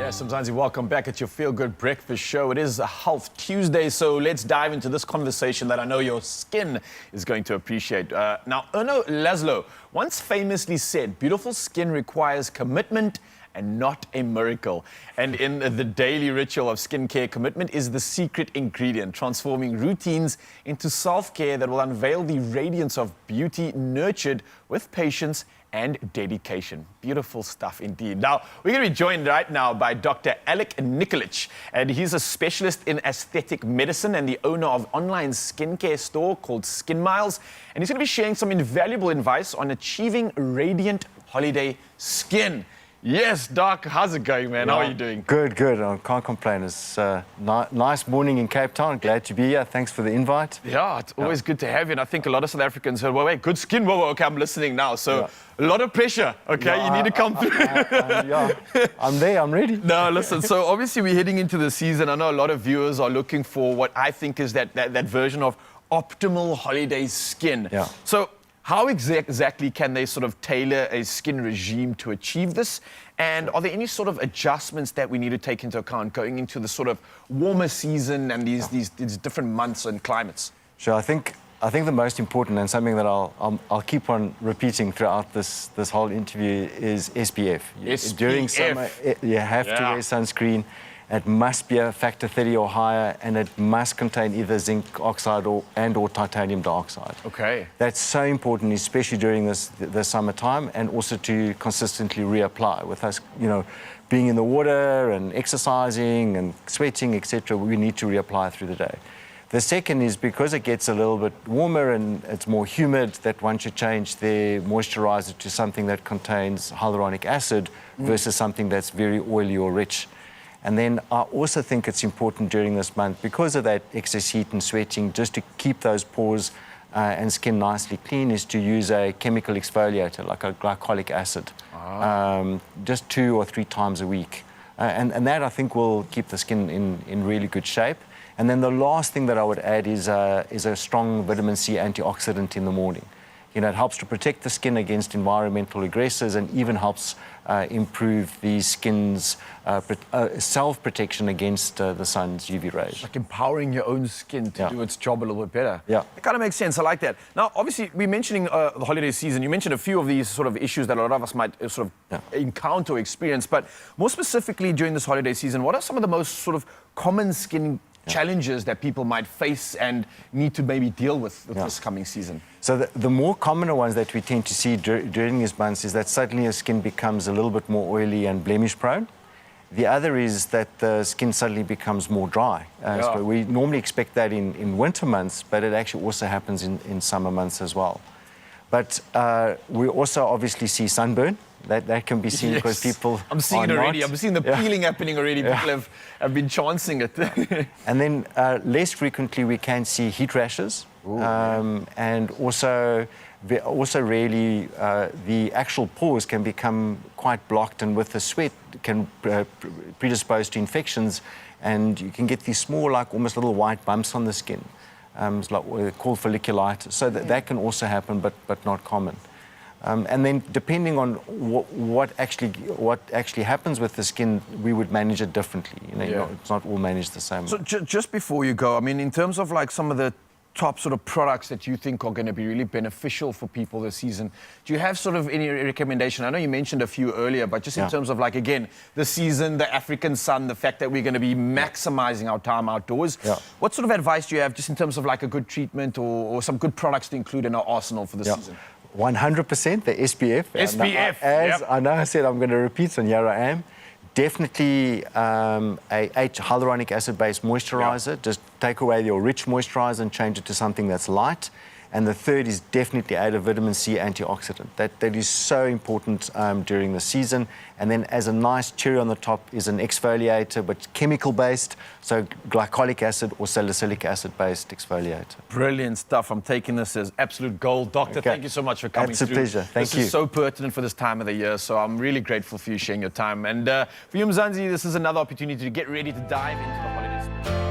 Yes, Mzansi, welcome back at your Feel Good Breakfast Show. It is a Health Tuesday, so let's dive into this conversation that I know your skin is going to appreciate. Now, Erno Laszlo once famously said, beautiful skin requires commitment and not a miracle. And in the daily ritual of skincare, commitment is the secret ingredient, transforming routines into self-care that will unveil the radiance of beauty nurtured with patience and dedication. Beautiful stuff indeed. Now, we're going to be joined right now by Dr. Alek Nikolic, and he's a specialist in aesthetic medicine and the owner of online skincare store called SkinMiles. And he's going to be sharing some invaluable advice on achieving radiant holiday skin. Yes, Doc, how's it going, man? How are you doing? Good. I can't complain. It's a nice morning in Cape Town. Glad to be here. Thanks for the invite. Yeah, it's always good to have you. And I think a lot of South Africans heard, wait, good skin. Whoa, okay, I'm listening now. So a lot of pressure, okay? You need to come through. I'm there, I'm ready. No, listen, so obviously we're heading into the season. I know a lot of viewers are looking for what I think is that version of optimal holiday skin. Yeah. So how exactly can they sort of tailor a skin regime to achieve this? And are there any sort of adjustments that we need to take into account going into the sort of warmer season and these different months and climates? Sure, I think the most important and something that I'll keep on repeating throughout this whole interview is SPF. SPF. During summer, you have to wear sunscreen. It must be a factor 30 or higher, and it must contain either zinc oxide or titanium dioxide. Okay. That's so important, especially during the summertime, and also to consistently reapply. With us, being in the water and exercising and sweating, etc., we need to reapply through the day. The second is because it gets a little bit warmer and it's more humid, that one should change their moisturizer to something that contains hyaluronic acid versus something that's very oily or rich. And then I also think it's important during this month, because of that excess heat and sweating, just to keep those pores and skin nicely clean, is to use a chemical exfoliator, like a glycolic acid, just 2 or 3 times a week. And that, I think, will keep the skin in really good shape. And then the last thing that I would add is a strong vitamin C antioxidant in the morning. It helps to protect the skin against environmental aggressors and even helps improve the skin's self-protection against the sun's UV rays. Like empowering your own skin to do its job a little bit better. Yeah. It kind of makes sense. I like that. Now, obviously, we're mentioning the holiday season. You mentioned a few of these sort of issues that a lot of us might sort of encounter or experience. But more specifically during this holiday season, what are some of the most sort of common skin challenges that people might face and need to maybe deal with this coming season? So the more common ones that we tend to see during these months is that suddenly your skin becomes a little bit more oily and blemish prone. The other is that the skin suddenly becomes more dry. So we normally expect that in winter months, but it actually also happens in summer months as well. But we also obviously see sunburn. That can be seen because people I'm seeing it already. I'm seeing the peeling happening already. People have been chancing it. And then less frequently we can see heat rashes. And also really the actual pores can become quite blocked, and with the sweat can predispose to infections, and you can get these small, like almost little white bumps on the skin. It's like what they call folliculitis. So that can also happen, but not common. And then depending on what actually happens with the skin, we would manage it differently. It's not all managed the same. So just before you go, I mean, in terms of like some of the top sort of products that you think are going to be really beneficial for people this season, do you have sort of any recommendation? I know you mentioned a few earlier, but just in terms of, like, again, the season, the African sun, the fact that we're going to be maximizing our time outdoors, what sort of advice do you have just in terms of like a good treatment or some good products to include in our arsenal for the season? 100% the SPF. SPF. As I know I said, I'm going to repeat, and here I am. Definitely a hyaluronic acid-based moisturizer. Just take away your rich moisturizer and change it to something that's light. And the third is definitely add a vitamin C antioxidant. That is so important during the season. And then as a nice cherry on the top is an exfoliator, but chemical-based, so glycolic acid or salicylic acid-based exfoliator. Brilliant stuff. I'm taking this as absolute gold. Doctor, thank you so much for coming through. It's a pleasure. Thank you. This is so pertinent for this time of the year, so I'm really grateful for you sharing your time. And for you, Mzansi, this is another opportunity to get ready to dive into the holidays.